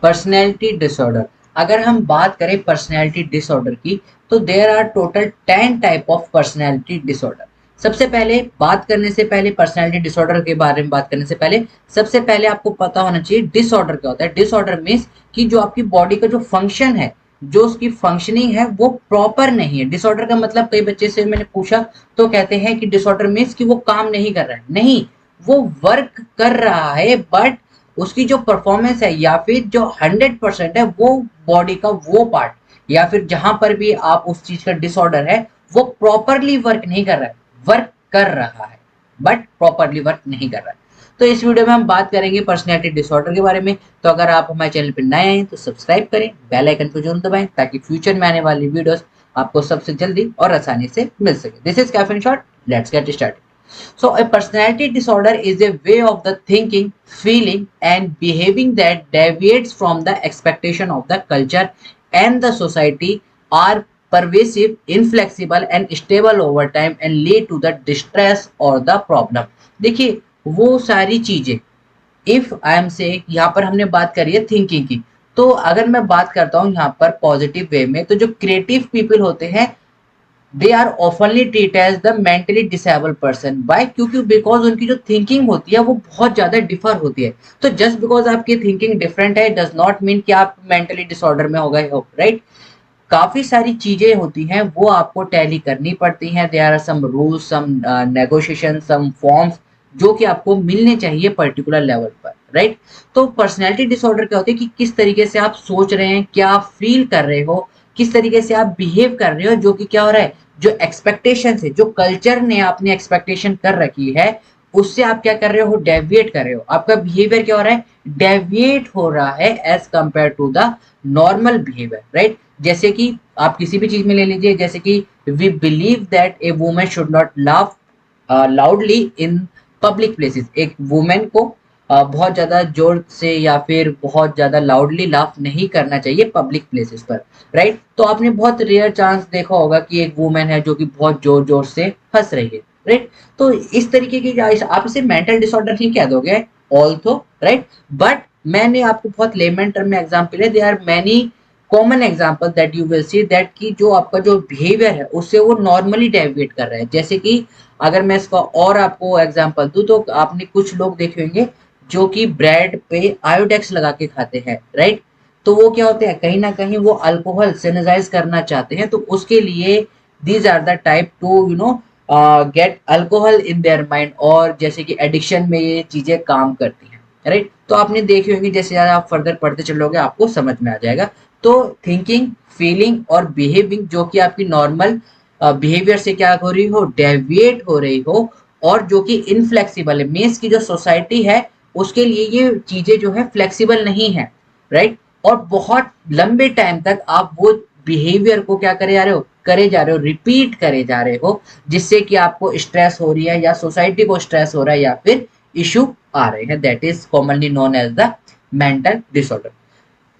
Personality disorder. अगर हम बात करें पर्सनैलिटी डिसऑर्डर की, तो there are total 10 type of personality disorder. सबसे पहले बात करने से पहले पर्सनैलिटी डिसऑर्डर के बारे में बात करने से पहले सबसे पहले आपको पता होना चाहिए डिसऑर्डर क्या होता है। डिसऑर्डर मीन्स कि जो आपकी बॉडी का जो फंक्शन है, जो उसकी फंक्शनिंग है वो प्रॉपर नहीं है। डिसऑर्डर का मतलब, कई बच्चे से मैंने पूछा तो कहते हैं कि डिसऑर्डर मीन्स कि वो काम नहीं कर रहा है। नहीं, वो वर्क कर रहा है, बट उसकी जो परफॉर्मेंस है या फिर जो 100% है वो बॉडी का वो पार्ट, या फिर जहां पर भी आप उस चीज का डिसऑर्डर है, वो प्रॉपरली वर्क नहीं कर रहा है। वर्क कर रहा है बट प्रॉपरली वर्क नहीं कर रहा है। तो इस वीडियो में हम बात करेंगे पर्सनैलिटी डिसऑर्डर के बारे में। तो अगर आप हमारे चैनल पर नए आए तो सब्सक्राइब करें, बेल आइकन को जरूर दबाएं ताकि फ्यूचर में आने वाली वीडियोस आपको सबसे जल्दी और आसानी से मिल सके। This is Kaif in short, let's get started. So, a personality disorder is a way of the thinking, feeling, and behaving that deviates from the expectation of the culture and the society, are pervasive, inflexible, and stable over time, and lead to the distress or the problem. देखिए, वो सारी चीजें, if I am से यहाँ पर हमने बात करी है थिंकिंग की, तो अगर मैं बात करता हूँ यहाँ पर पॉजिटिव वे में, तो जो क्रिएटिव पीपल होते हैं, they are oftenly treat as the mentally disable person. By, क्योंकि बिकॉज उनकी जो थिंकिंग होती है वो बहुत ज्यादा डिफर होती है। तो जस्ट बिकॉज आपकी थिंकिंग डिफरेंट है डज नॉट मीन कि आप मेंटली डिसऑर्डर में हो गए हो, राइट। काफी सारी चीजें होती हैं वो आपको टैली करनी पड़ती हैं। There are some rules, some negotiation, some forms जो कि आपको मिलने चाहिए पर्टिकुलर लेवल पर, राइट। तो पर्सनैलिटी डिसऑर्डर क्या होती है कि किस तरीके से आप सोच रहे हैं, क्या फील कर रहे हो, किस तरीके से आप बिहेव कर रहे हो, जो कि क्या हो रहा है, जो एक्सपेक्टेशन है, जो कल्चर ने आपने एक्सपेक्टेशन कर रखी है, उससे आप क्या कर रहे हो, डेविएट कर रहे हो। आपका बिहेवियर क्या हो रहा है, डेविएट हो रहा है as compare to the normal behaviour, right. जैसे कि आप किसी भी चीज में ले लीजिए, जैसे कि we believe that a woman should not laugh loudly in public places. एक वुमेन को बहुत ज्यादा जोर से या फिर बहुत ज्यादा लाउडली लाफ नहीं करना चाहिए पब्लिक प्लेसेस पर, राइट। तो आपने बहुत रेयर चांस देखा होगा कि एक वुमेन है जो कि बहुत जोर जोर से हंस रही है, राइट। तो इस तरीके की आप इसे मेंटल डिसऑर्डर नहीं कह दोगे ऑल्सो, राइट। बट मैंने आपको बहुत लेमन टर्म में एग्जाम्पल है, they are many common example that you will see that कि जो आपका जो बिहेवियर है उससे वो नॉर्मली डेविएट कर रहा है। जैसे कि अगर मैं इसका और आपको एग्जाम्पल दूं, तो आपने कुछ लोग देखे होंगे जो कि ब्रेड पे आयोडेक्स लगा के खाते हैं, राइट। तो वो क्या होते हैं, कहीं ना कहीं वो अल्कोहल सिनेजाइज करना चाहते हैं, तो उसके लिए these are the type to get alcohol in their mind, और जैसे कि एडिक्शन में ये चीजें काम करती हैं, राइट। तो आपने देखी होंगी, जैसे आप फर्दर पढ़ते चलोगे आपको समझ में आ जाएगा। तो थिंकिंग, फीलिंग और बिहेविंग जो कि आपकी नॉर्मल बिहेवियर से क्या हो रही हो, डेविएट हो रही हो, और जो कि इनफ्लेक्सिबल है, मीन्स की जो सोसाइटी है उसके लिए ये चीजें जो है फ्लेक्सिबल नहीं है, राइट। और बहुत लंबे टाइम तक आप वो बिहेवियर को क्या करे जा रहे हो, करे जा रहे हो, रिपीट करे जा रहे हो, जिससे कि आपको स्ट्रेस हो रही है या सोसाइटी को स्ट्रेस हो रहा है या फिर इशू आ रहे हैं। That is commonly known as the mental disorder.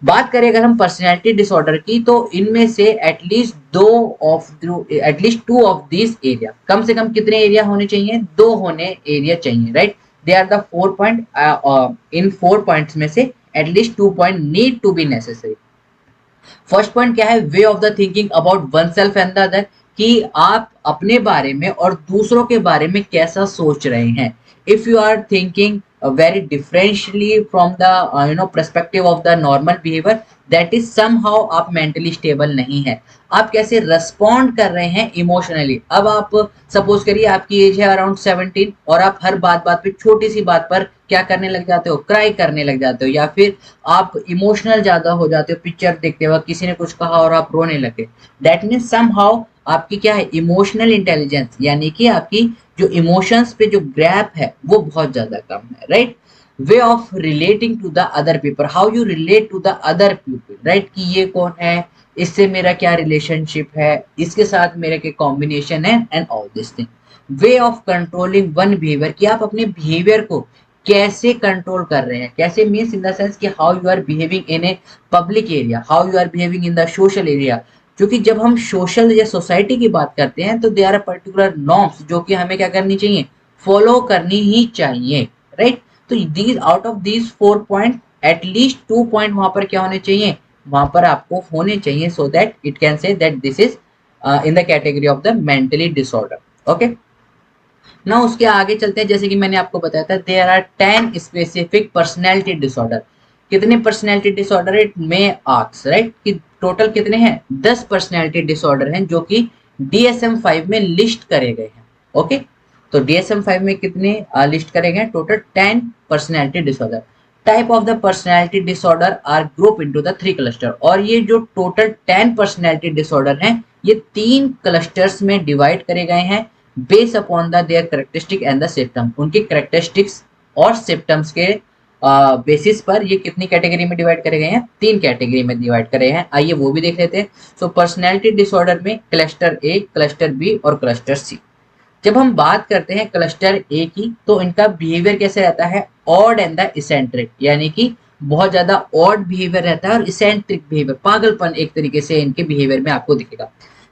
बात करें अगर हम पर्सनैलिटी डिसऑर्डर की, तो इनमें से at least two of this area, कम से कम कितने एरिया होने चाहिए, दो होने एरिया चाहिए, right. They are the 4 point, in 4 points में से at least 2 point need to be necessary. First point क्या है, way of the thinking about oneself and the other, कि आप अपने बारे में और दूसरों के बारे में कैसा सोच रहे हैं। If you are thinking very differentially from the perspective of the normal behavior, that is somehow आप mentally stable नहीं है। आप कैसे respond कर रहे हैं इमोशनली। अब आप सपोज करिए आपकी एज है अराउंड 17, और आप हर बात बात पे, छोटी सी बात पर क्या करने लग जाते हो, क्राई करने लग जाते हो, या फिर आप इमोशनल ज्यादा हो जाते हो पिक्चर देखते वक्त, किसी ने कुछ कहा और आप रोने लगे। दैट मीन्स समहाउ आपकी क्या है, इमोशनल इंटेलिजेंस, यानी कि आपकी जो इमोशंस पे जो ग्रैप है वो बहुत ज्यादा कम है, right. Way of relating to the other people, how you relate to the other people, right, कि ये कौन है, इससे मेरा क्या रिलेशनशिप है, इसके साथ मेरे के कॉम्बिनेशन है, and all this thing. Way of controlling one behaviour, कि आप अपने बिहेवियर को कैसे कंट्रोल कर रहे हैं, कैसे मीन्स इन द सेंस कि how you are behaving in a public area, how you are behaving in the social area. क्योंकि जब हम सोशल या सोसाइटी की बात करते हैं तो दे आर पर्टिकुलर नॉर्म्स जो कि हमें क्या करनी चाहिए, फॉलो करनी ही चाहिए, राइट। तो these out of these 4 point at least 2 point वहां पर क्या होने चाहिए, वहां पर आपको होने चाहिए, so that it can say that this is in the category of the mentally disorder. Okay, ना उसके आगे चलते हैं। जैसे कि मैंने आपको बताया था there are 10 specific personality disorder. कितने पर्सनैलिटी डिसऑर्डर इट में आर्क्स, राइट, कि टोटल कितने हैं, 10 पर्सनैलिटी डिसऑर्डर हैं जो कि DSM-5 में लिस्ट करे गए हैं। ओके, तो DSM-5 में कितने लिस्ट करे गए, total 10 personality disorder. Type of the personality disorder are group into the 3 cluster. और ये जो टोटल 10 पर्सनैलिटी डिसऑर्डर हैं ये 3 क्लस्टर्स में डिवाइड करे गए हैं base upon the their characteristic and the symptom. उनके करेक्टरिस्टिक्स और सिम्टम्स के बेसिस पर ये कितनी कैटेगरी में डिवाइड करे गए हैं, 3 कैटेगरी में डिवाइड करे हैं। आइए वो भी देख लेते हैं। सो पर्सनैलिटी डिसऑर्डर में क्लस्टर ए, क्लस्टर बी और क्लस्टर सी। जब हम बात करते हैं क्लस्टर ए की, तो इनका बिहेवियर कैसे रहता है, ऑड एंड द इसेंट्रिक, यानी कि बहुत ज्यादा ऑड बिहेवियर रहता है और इसेंट्रिक बिहेवियर, पागलपन एक तरीके से इनके बिहेवियर में आपको दिखेगा।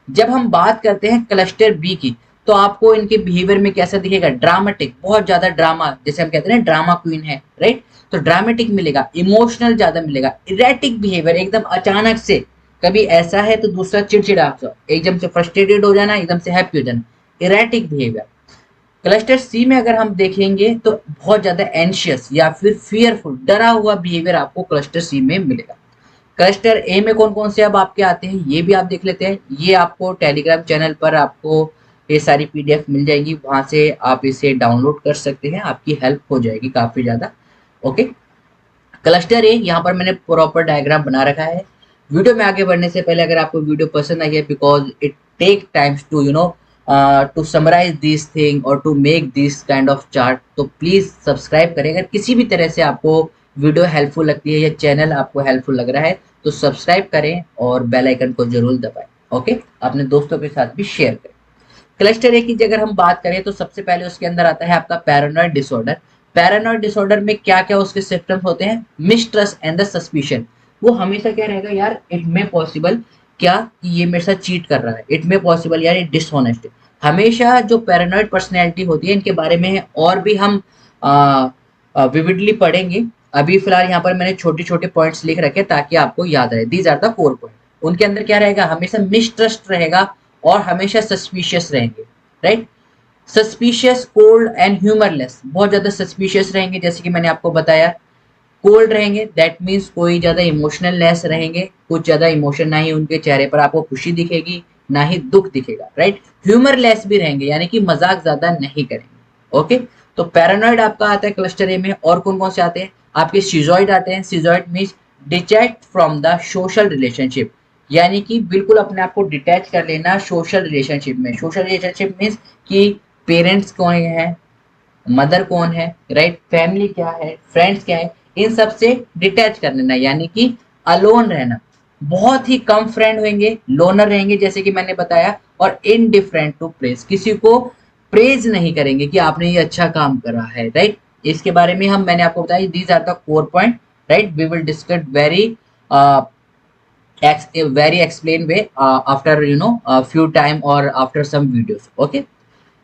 जब हम बात करते हैं क्लस्टर बी की, तो आपको इनके बिहेवियर में कैसा दिखेगा, ड्रामेटिक, बहुत ज्यादा ड्रामा, जैसे हम कहते हैं ड्रामा क्वीन है, राइट, तो ड्रामेटिक मिलेगा, इमोशनल ज्यादा मिलेगा, इरेटिक बिहेवियर, एकदम अचानक से कभी ऐसा है तो दूसरा चिड़चिड़ा, एकदम से फ्रस्ट्रेटेड हो जाना, एकदम से हैप्पी हो जाना, इरेटिक बिहेवियर। क्लस्टर सी में अगर हम देखेंगे तो बहुत ज्यादा एंशियस या फिर फियरफुल, डरा हुआ बिहेवियर आपको क्लस्टर सी में मिलेगा। क्लस्टर ए में कौन कौन से अब आपके आते हैं ये भी आप देख लेते हैं। ये आपको टेलीग्राम चैनल पर आपको ये सारी PDF मिल जाएगी, वहां से आप इसे डाउनलोड कर सकते हैं, आपकी हेल्प हो जाएगी काफी ज्यादा। ओके, क्लस्टर ए, यहाँ पर मैंने प्रॉपर डायग्राम बना रखा है। वीडियो में आगे बढ़ने से पहले अगर आपको वीडियो पसंद आई है, because it take times to to summarize this thing और to make this kind of chart, तो प्लीज सब्सक्राइब करें। अगर किसी भी तरह से आपको वीडियो हेल्पफुल लगती है या चैनल आपको हेल्पफुल लग रहा है तो सब्सक्राइब करें और बेल आइकन को जरूर दबाएं। ओके, अपने दोस्तों के साथ भी शेयर करें। क्लस्टर ए की अगर हम बात करें तो सबसे पहले उसके अंदर आता है आपका पैरानॉइड डिसऑर्डर। पैरानॉइड डिसऑर्डर में क्या क्या उसके सिम्टम्स होते हैं, मिसट्रस्ट एंड द सस्पिशन। वो हमेशा क्या रहेगा यार, इट में पॉसिबल क्या कि ये मेरे साथ चीट कर रहा है, इट में पॉसिबल यार ये डिसऑनेस्ट है। हमेशा जो पैरानॉइड पर्सनैलिटी होती है इनके बारे में और भी हम विविडली पढ़ेंगे। अभी फिलहाल यहाँ पर मैंने छोटे छोटे पॉइंट्स लिख रखे ताकि आपको याद रहे। These are the 4 point. उनके अंदर क्या रहेगा, हमेशा मिसट्रस्ट रहेगा और हमेशा सस्पिशियस रहेंगे, राइट। सस्पिशियस, कोल्ड एंड ह्यूमरलेस, बहुत ज्यादा सस्पिशियस रहेंगे, जैसे कि मैंने आपको बताया। कोल्ड रहेंगे, दैट मीन्स कोई ज्यादा इमोशनल लेस रहेंगे, कुछ ज्यादा इमोशन, ना ही उनके चेहरे पर आपको खुशी दिखेगी ना ही दुख दिखेगा, राइट। ह्यूमरलेस भी रहेंगे, यानी कि मजाक ज्यादा नहीं करेंगे। ओके, तो पैरानॉइड आपका आता है क्लस्टर ए में। और कौन कौन से आते हैं आपके, शिजॉइड आते हैं। Schizoid means detach from the social relationship, यानी कि बिल्कुल अपने आप को डिटैच कर लेना सोशल रिलेशनशिप में। सोशल रिलेशनशिप मीन्स कि पेरेंट्स कौन है, मदर कौन है, राइट, फैमिली क्या है, फ्रेंड्स क्या है, इन सब से डिटैच कर लेना, यानी कि अलोन रहना। बहुत ही कम फ्रेंड होंगे, लोनर रहेंगे जैसे कि मैंने बताया। और इनडिफरेंट टू प्रेज, किसी को प्रेज नहीं करेंगे कि आपने ये अच्छा काम करा है, राइट। इसके बारे में हम मैंने आपको बताया, these are the core point, right. We will discuss very explained way after few time or after some videos. Okay,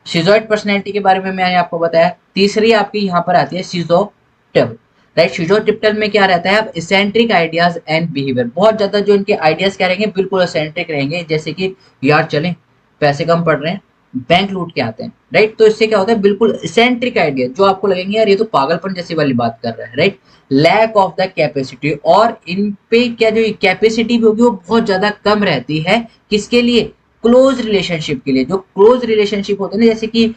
schizoid personality के बारे में मैंने आपको बताया। तीसरी आपकी यहाँ पर आती है शिजोटिप, राइट। शिजोटिप्टल में क्या रहता है, अब इसेंट्रिक आइडियाज एंड बिहेवियर, बहुत ज्यादा जो इनके आइडियाज क्या रहेंगे, बिल्कुल इसेंट्रिक रहेंगे, जैसे कि यार चलें पैसे कम पड़ रहे हैं बैंक लूट के आते हैं, राइट। तो इससे क्या होता है, बिल्कुल इसेंट्रिक आइडिया जो आपको लगेंगे यार ये तो पागलपन जैसी वाली बात कर रहा है, right. Lack of the capacity, और इन पे क्या जो कैपेसिटी भी होगी वो बहुत ज्यादा कम रहती है, किसके लिए, क्लोज रिलेशनशिप के लिए। जो क्लोज रिलेशनशिप होते हैं ना, जैसे कि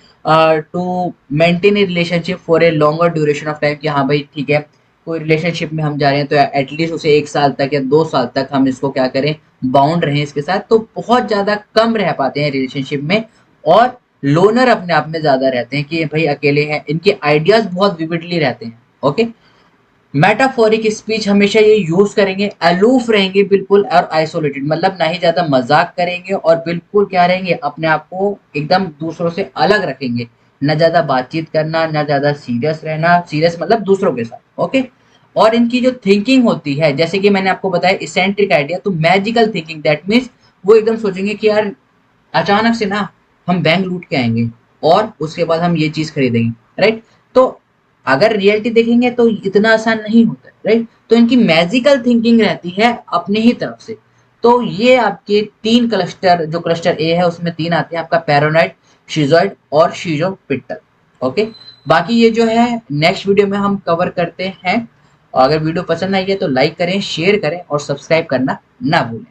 to maintain a relationship for a longer duration of time, कि हाँ भाई ठीक है कोई रिलेशनशिप में हम जा रहे हैं तो एटलीस्ट उसे 1 साल तक या 2 साल तक हम इसको क्या करें, बाउंड रहें इसके साथ, तो बहुत ज्यादा कम रह पाते हैं रिलेशनशिप में। और लोनर अपने आप में ज्यादा रहते हैं कि भाई अकेले हैं, इनके आइडियाज बहुत विविडली रहते हैं। ओके, मेटाफोरिक स्पीच हमेशा ये यूज करेंगे, अलूफ रहेंगे बिल्कुल और आइसोलेटेड, मतलब ना ही ज्यादा मजाक करेंगे और बिल्कुल क्या रहेंगे, अपने आप को एकदम दूसरों से अलग रखेंगे, ना ज्यादा बातचीत करना, ना ज्यादा सीरियस रहना, सीरियस मतलब दूसरों के साथ। ओके, और इनकी जो थिंकिंग होती है, जैसे कि मैंने आपको बताया इसेंट्रिक आइडिया, तो मैजिकल थिंकिंग, दैट मीन्स वो एकदम सोचेंगे कि यार अचानक से ना हम बैंक लूट के आएंगे और उसके बाद हम ये चीज खरीदेंगे, राइट। तो अगर रियलिटी देखेंगे तो इतना आसान नहीं होता है, राइट। तो इनकी मैजिकल थिंकिंग रहती है अपने ही तरफ से। तो ये आपके तीन क्लस्टर, जो क्लस्टर ए है उसमें तीन आते हैं, आपका पैरानॉइड, शिजोइड और शिजोपिटल। ओके। बाकी ये जो है नेक्स्ट वीडियो में हम कवर करते हैं। और अगर वीडियो पसंद आई है तो लाइक करें, शेयर करें और सब्सक्राइब करना ना भूलें।